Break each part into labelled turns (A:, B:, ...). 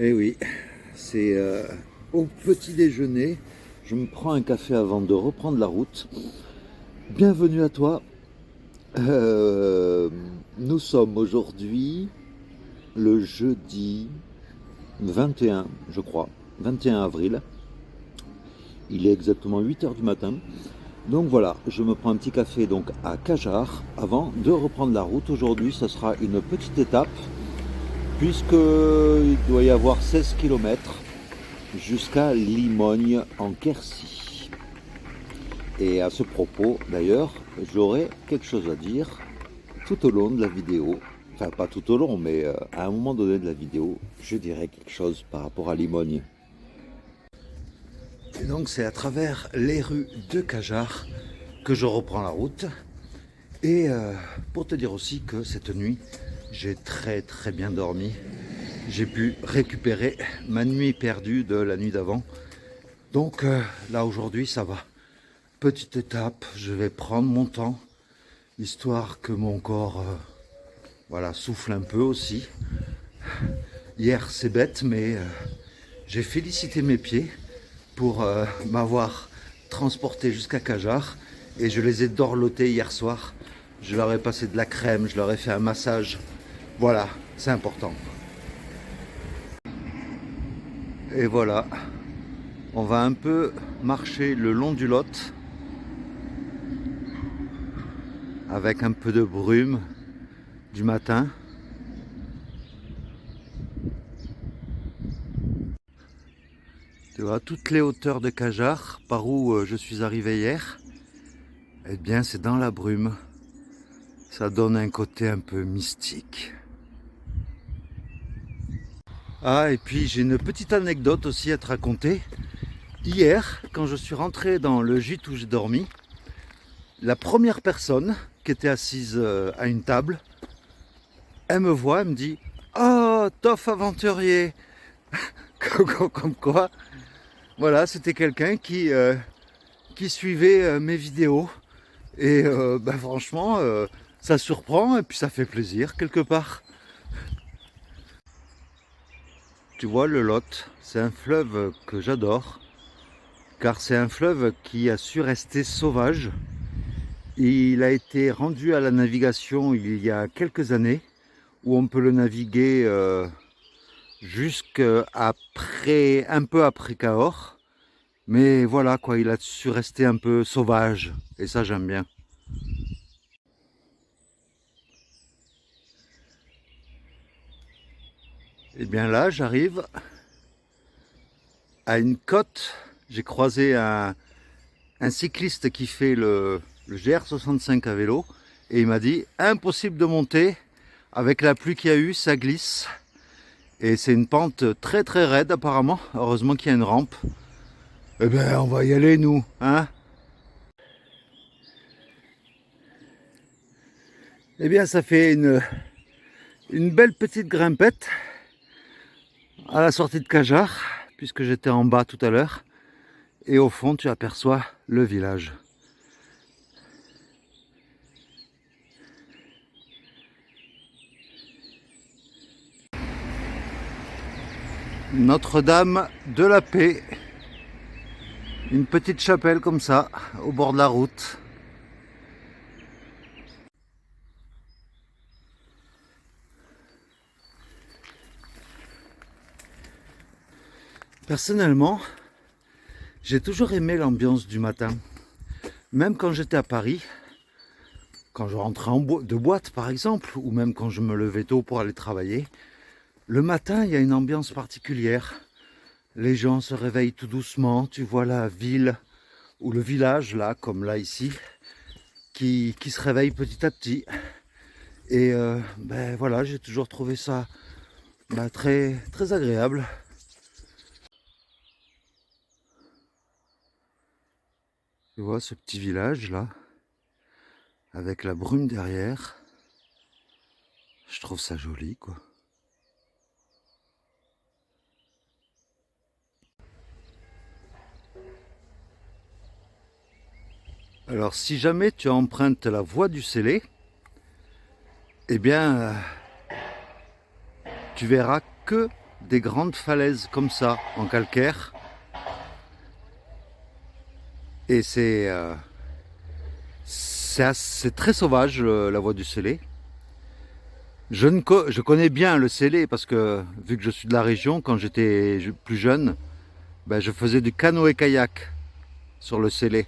A: Eh oui, c'est au petit déjeuner. Je me prends un café avant de reprendre la route. Bienvenue à toi. Euh, Nous sommes aujourd'hui le jeudi 21, je crois, 21 avril. Il est exactement 8 heures du matin. Donc voilà, je me prends un petit café donc à Cajar avant de reprendre la route. Aujourd'hui, ce sera une petite étape puisqu'il doit y avoir 16 kilomètres jusqu'à Limogne en Quercy. Et à ce propos, d'ailleurs, j'aurai quelque chose à dire tout au long de la vidéo. Enfin, pas tout au long, mais à un moment donné de la vidéo, je dirai quelque chose par rapport à Limogne. Et donc, c'est à travers les rues de Cajar que je reprends la route. Et pour te dire aussi que cette nuit, j'ai très bien dormi. J'ai pu récupérer ma nuit perdue de la nuit d'avant. Donc là aujourd'hui ça va. Petite étape, je vais prendre mon temps, histoire que mon corps voilà, souffle un peu aussi. Hier c'est bête, mais j'ai félicité mes pieds pour m'avoir transporté jusqu'à Cajar et je les ai dorlotés hier soir. Je leur ai passé de la crème, je leur ai fait un massage. Voilà, c'est important. Et voilà, on va un peu marcher le long du Lot avec un peu de brume du matin. Tu vois, toutes les hauteurs de Cajar, par où je suis arrivé hier, eh bien c'est dans la brume. Ça donne un côté un peu mystique. Ah, et puis j'ai une petite anecdote aussi à te raconter. Hier, quand je suis rentré dans le gîte où j'ai dormi, la première personne qui était assise à une table, elle me voit, elle me dit «Oh, Toff aventurier!» Comme quoi, voilà, c'était quelqu'un qui suivait mes vidéos. Et bah, franchement, ça surprend et puis ça fait plaisir quelque part. Tu vois, le Lot, c'est un fleuve que j'adore, car c'est un fleuve qui a su rester sauvage. Il a été rendu à la navigation il y a quelques années, où on peut le naviguer jusqu'après, un peu après Cahors. Mais voilà quoi, il a su rester un peu sauvage, et ça j'aime bien. Et bien là, j'arrive à une côte. J'ai croisé un cycliste qui fait le GR65 à vélo et il m'a dit impossible de monter avec la pluie qu'il y a eu, ça glisse et c'est une pente très raide apparemment. Heureusement qu'il y a une rampe. Eh ben on va y aller nous, hein. Eh bien ça fait une belle petite grimpette à la sortie de Cajar puisque j'étais en bas tout à l'heure et au fond tu aperçois le village. Notre-Dame de la Paix, une petite chapelle comme ça, au bord de la route. Personnellement, j'ai toujours aimé l'ambiance du matin. Même quand j'étais à Paris, quand je rentrais de boîte par exemple, ou même quand je me levais tôt pour aller travailler, le matin, il y a une ambiance particulière. Les gens se réveillent tout doucement, tu vois la ville ou le village, là, comme là ici, qui se réveille petit à petit. Et ben voilà, j'ai toujours trouvé ça très agréable. Tu vois ce petit village là, avec la brume derrière. Je trouve ça joli quoi. Alors si jamais tu empruntes la voie du Célé, eh bien tu verras que des grandes falaises comme ça, en calcaire. Et c'est très sauvage, la voie du Célé. Je connais bien le Célé parce que, vu que je suis de la région, quand j'étais plus jeune, ben, je faisais du canoë-kayak sur le Célé.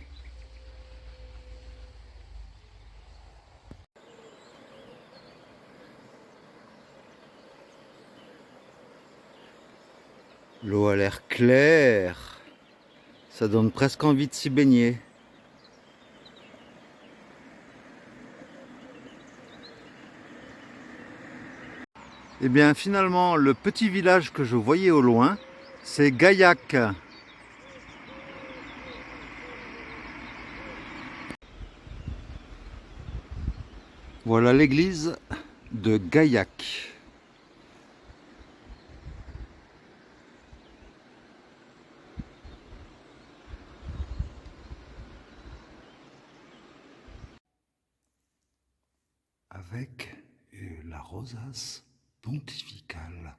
A: L'eau a l'air claire. Ça donne presque envie de s'y baigner. Et bien finalement, le petit village que je voyais au loin, c'est Gaillac. Voilà l'église de Gaillac. Avec la rosace pontificale.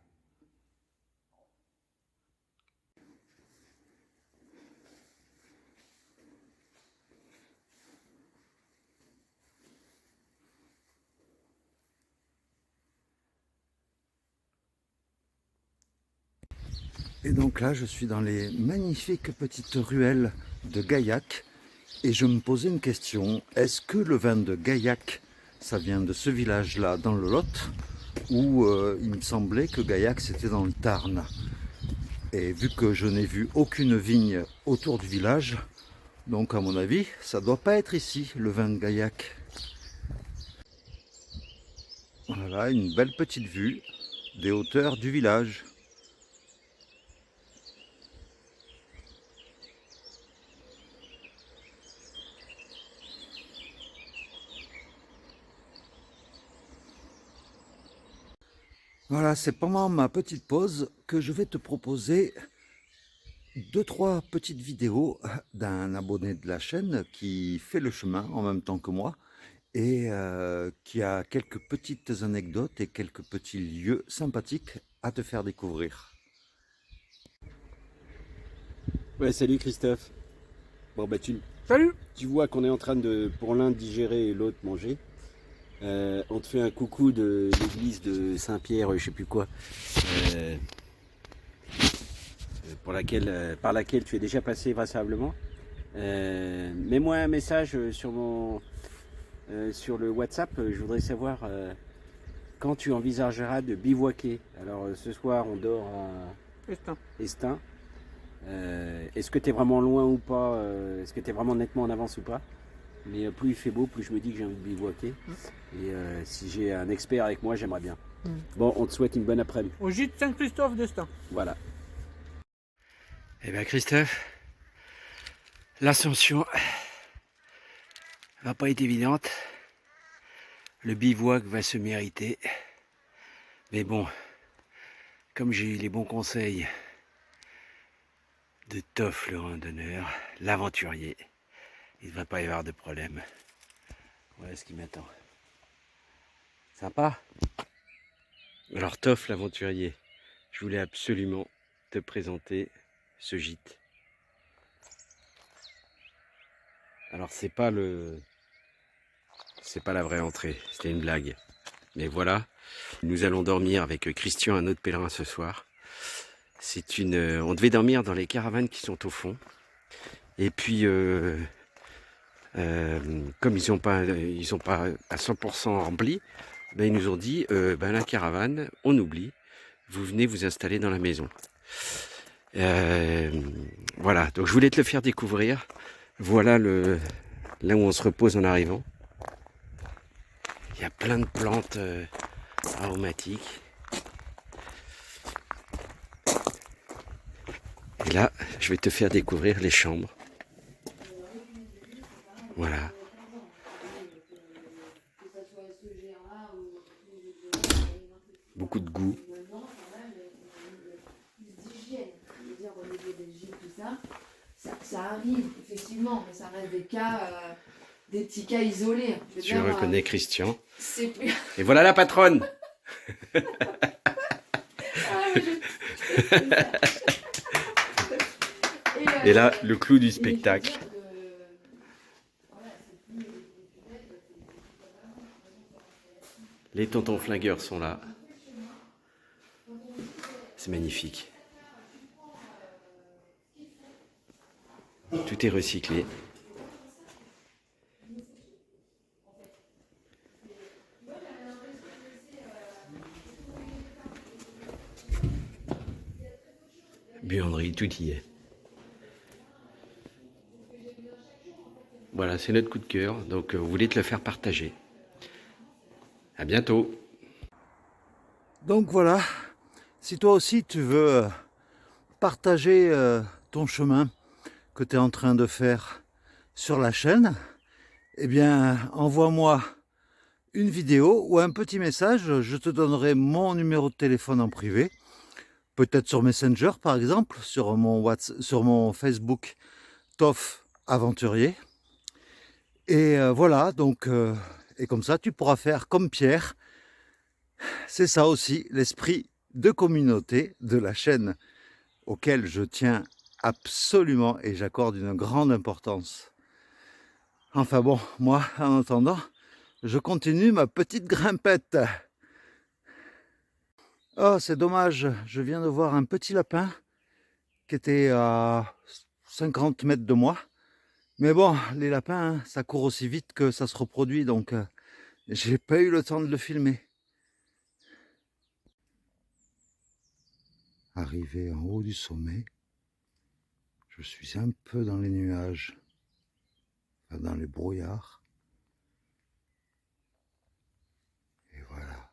A: Et donc là, je suis dans les magnifiques petites ruelles de Gaillac et je me posais une question. Est-ce que le vin de Gaillac, ça vient de ce village-là dans le Lot, ou il me semblait que Gaillac c'était dans le Tarn? Et vu que je n'ai vu aucune vigne autour du village, donc à mon avis, ça doit pas être ici, le vin de Gaillac. Voilà, une belle petite vue des hauteurs du village. Voilà, c'est pendant ma petite pause que je vais te proposer 2-3 petites vidéos d'un abonné de la chaîne qui fait le chemin en même temps que moi et qui a quelques petites anecdotes et quelques petits lieux sympathiques à te faire découvrir.
B: Ouais, salut Christophe. Bon bah
C: Salut.
B: tu vois qu'on est en train de, pour l'un digérer et l'autre manger. On te fait un coucou de l'église de Saint-Pierre, je sais plus quoi, euh, par laquelle tu es déjà passé vraisemblablement. Mets-moi un message sur le WhatsApp. Je voudrais savoir quand tu envisageras de bivouaquer. Alors ce soir on dort à Estin. Est-ce que tu es vraiment loin ou pas? Est-ce que tu es vraiment nettement en avance ou pas? Mais plus il fait beau, plus je me dis que j'ai envie de bivouaquer. Et si j'ai un expert avec moi, j'aimerais bien. Bon, on te souhaite une bonne après-midi.
C: Au gîte Saint-Christophe d'Estaing.
B: Voilà. Eh bien Christophe, l'ascension va pas être évidente. Le bivouac va se mériter. Mais bon, comme j'ai eu les bons conseils de Toff le randonneur, l'aventurier, il ne va pas y avoir de problème. Voilà ce qui m'attend. Sympa? Alors Toff l'aventurier, je voulais absolument te présenter ce gîte. Alors c'est pas la vraie entrée, c'était une blague. Mais voilà, nous allons dormir avec Christian, un autre pèlerin ce soir. On devait dormir dans les caravanes qui sont au fond. Et puis comme ils sont pas à 100% remplis, ben ils nous ont dit la caravane, on oublie, vous venez vous installer dans la maison. Voilà, donc je voulais te le faire découvrir. Voilà là où on se repose en arrivant. Il y a plein de plantes aromatiques. Et là, je vais te faire découvrir les chambres. Voilà. Beaucoup de goût.
D: Ça arrive, effectivement, mais ça reste des petits cas isolés.
B: Tu reconnais Christian.
D: C'est plus...
B: Et voilà la patronne. Et là, le clou du spectacle. Les tontons flingueurs sont là. C'est magnifique. Tout est recyclé. Buanderie, tout y est. Voilà, c'est notre coup de cœur. Donc, vous voulez te le faire partager. À bientôt.
A: Donc voilà, si toi aussi tu veux partager ton chemin que tu es en train de faire sur la chaîne, eh bien envoie-moi une vidéo ou un petit message, je te donnerai mon numéro de téléphone en privé, peut-être sur Messenger par exemple, sur mon Facebook Toff Aventurier. Et voilà, donc, et comme ça tu pourras faire comme Pierre. C'est ça aussi l'esprit de communauté de la chaîne auquel je tiens absolument et j'accorde une grande importance. Enfin bon, moi en attendant, je continue ma petite grimpette. Oh, c'est dommage, je viens de voir un petit lapin qui était à 50 mètres de moi. Mais bon, les lapins, ça court aussi vite que ça se reproduit, donc j'ai pas eu le temps de le filmer. Arrivé en haut du sommet, je suis un peu dans les nuages, enfin dans les brouillards. Et voilà.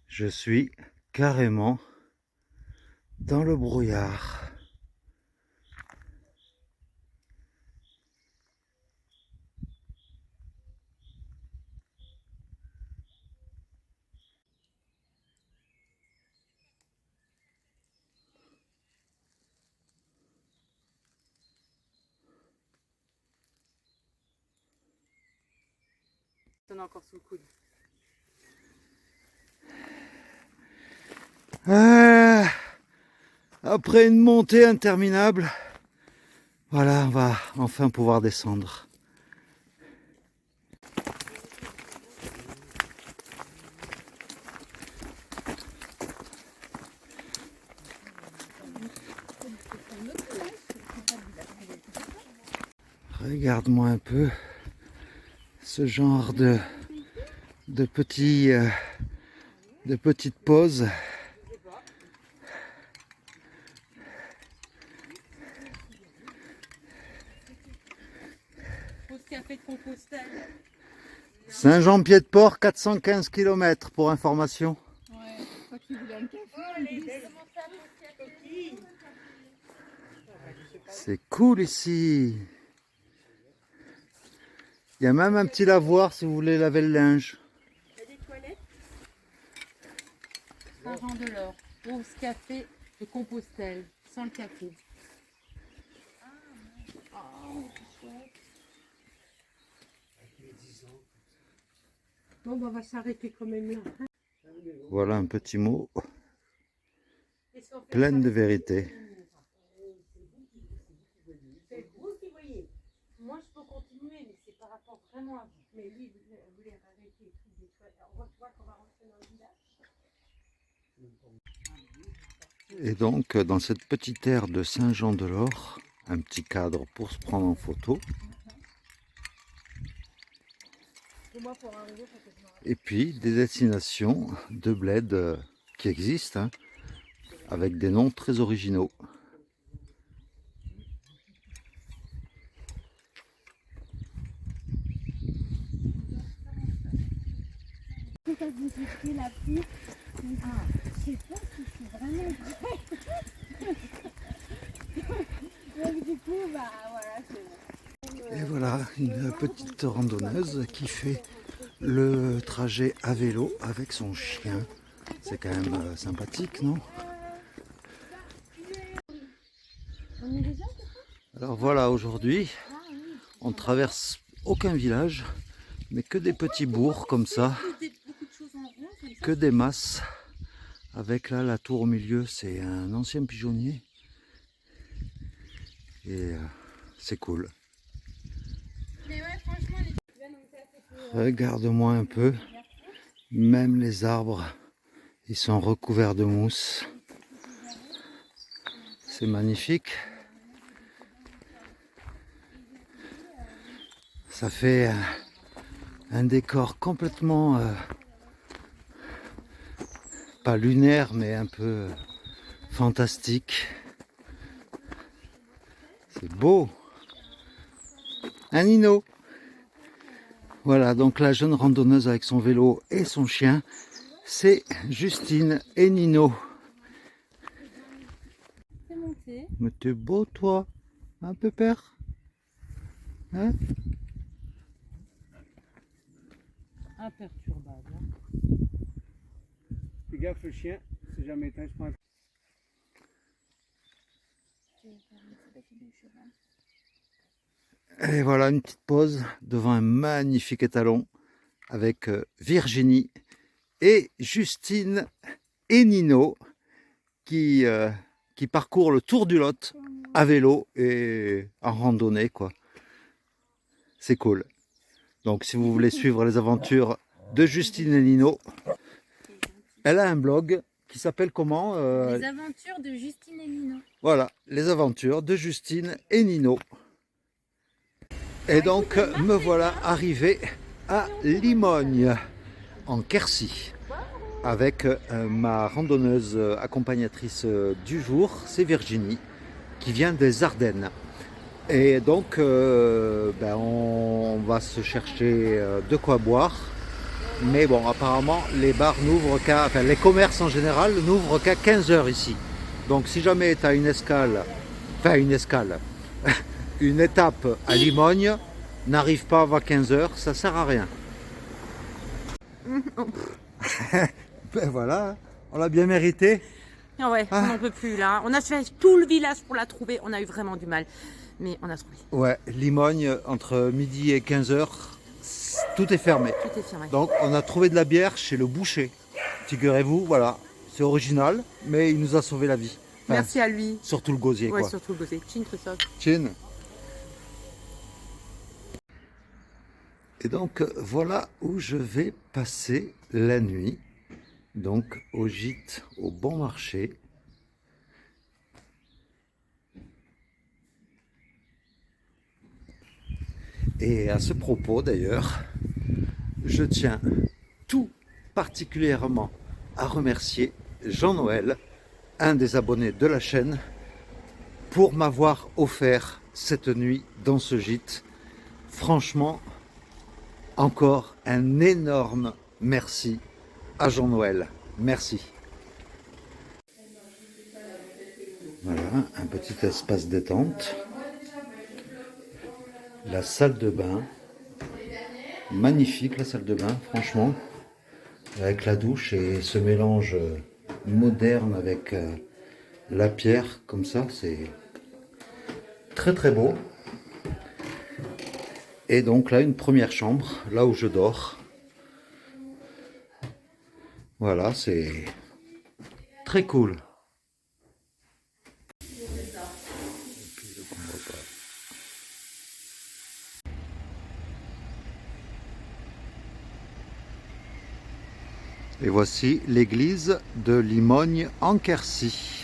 A: Je suis carrément dans le brouillard.
C: On a encore sous le coude.
A: Après une montée interminable, voilà, on va enfin pouvoir descendre. Regarde-moi un peu ce genre de petites pauses.
C: Café de Compostelle.
A: Saint-Jean-Pied-de-Port, 415 km pour information.
C: Ouais, toi qui voulais un café.
A: C'est cool ici. Il y a même un petit lavoir si vous voulez laver le linge.
C: Il y a des toilettes. Saint-Jean-de-Lors, pause café de Compostelle, sans le café. Bon, bah, on va s'arrêter quand même là.
A: Voilà un petit mot plein de vérité.
C: C'est vous qui voyez. Moi, je peux continuer, mais c'est par rapport vraiment à vous. Mais lui, vous voulez arrêter les trucs des toilettes. On va voir qu'on va rentrer dans le village.
A: Et donc, dans cette petite aire de Saint-Jean-de-Lors, un petit cadre pour se prendre en photo. Et puis, des destinations de bled qui existent, hein, avec des noms très originaux.
E: Quand vous étiez la pluie, je sais pas si c'est vraiment vrai. Donc du coup, bah voilà, c'est bon.
A: Et voilà, une petite randonneuse qui fait le trajet à vélo avec son chien. C'est quand même sympathique, non? Alors voilà, aujourd'hui, On traverse aucun village, mais que des petits bourgs comme ça, que des masses. Avec là la tour au milieu, c'est un ancien pigeonnier. Et c'est cool. Regarde-moi un peu, même les arbres, ils sont recouverts de mousse. C'est magnifique. Ça fait un décor complètement, pas lunaire, mais un peu fantastique. C'est beau. Un Nino. Voilà, donc la jeune randonneuse avec son vélo et son chien, c'est Justine et Nino.
C: C'est monté.
A: Mais t'es beau toi, hein Pépère? Hein?
C: Imperturbable.
B: Fais gaffe le chien, c'est jamais éteint, je prends un...
A: Et voilà une petite pause devant un magnifique étalon avec Virginie et Justine et Nino qui parcourent le tour du Lot à vélo et en randonnée quoi. C'est cool. Donc si vous voulez suivre les aventures de Justine et Nino, elle a un blog qui s'appelle comment
C: Les aventures de Justine et Nino.
A: Voilà, les aventures de Justine et Nino. Et donc me voilà arrivé à Limogne, en Quercy, avec ma randonneuse accompagnatrice du jour, c'est Virginie, qui vient des Ardennes. Et donc on va se chercher de quoi boire. Mais bon, apparemment, les bars n'ouvrent qu'à... Enfin, les commerces en général n'ouvrent qu'à 15 h ici. Donc si jamais tu as une escale... Enfin, une escale... une étape à Limogne, n'arrive pas avant 15 h, ça sert à rien. Ben voilà, on l'a bien mérité.
C: Ah ouais, on n'en peut plus là. On a fait tout le village pour la trouver. On a eu vraiment du mal. Mais on a trouvé.
A: Ouais, Limogne, entre midi et 15 h, tout est fermé.
C: Tout est fermé.
A: Donc on a trouvé de la bière chez le boucher. Figurez-vous, voilà, c'est original, mais il nous a sauvé la vie. Enfin,
C: merci à lui.
A: Surtout le gosier,
C: Ouais,
A: quoi.
C: surtout le gosier. Chin, Christophe.
A: Chin. Et donc voilà où je vais passer la nuit. Donc au gîte au Bon Marché. Et à ce propos d'ailleurs, je tiens tout particulièrement à remercier Jean-Noël, un des abonnés de la chaîne, pour m'avoir offert cette nuit dans ce gîte. Franchement, encore un énorme merci à Jean-Noël. Merci. Voilà, un petit espace détente. La salle de bain. Magnifique la salle de bain, franchement. Avec la douche et ce mélange moderne avec la pierre, comme ça, c'est très très beau. Et donc là, une première chambre, là où je dors. Voilà, c'est très cool. Et voici l'église de Limogne en Quercy.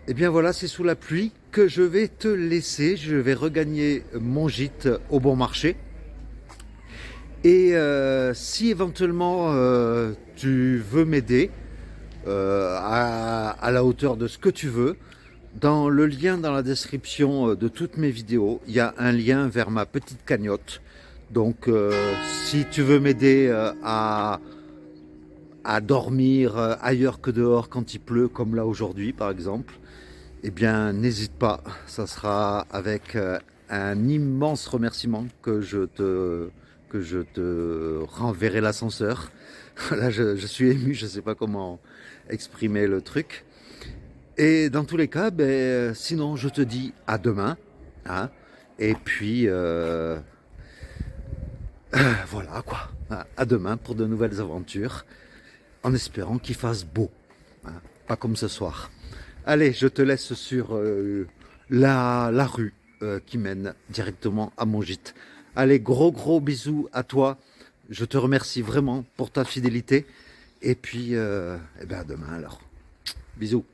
A: Et bien voilà, c'est sous la pluie que je vais te laisser. Je vais regagner mon gîte au Bon Marché. Et si éventuellement tu veux m'aider à la hauteur de ce que tu veux, dans le lien dans la description de toutes mes vidéos, il y a un lien vers ma petite cagnotte. Donc si tu veux m'aider à dormir ailleurs que dehors quand il pleut, comme là aujourd'hui par exemple, eh bien n'hésite pas, ça sera avec un immense remerciement que je te renverrai l'ascenseur. Là je suis ému, je ne sais pas comment exprimer le truc. Et dans tous les cas, ben, sinon je te dis à demain. Hein, et puis voilà quoi. À demain pour de nouvelles aventures. En espérant qu'il fasse beau. Hein, pas comme ce soir. Allez, je te laisse sur la rue qui mène directement à mon gîte. Allez, gros bisous à toi. Je te remercie vraiment pour ta fidélité. Et puis, eh ben à demain alors. Bisous.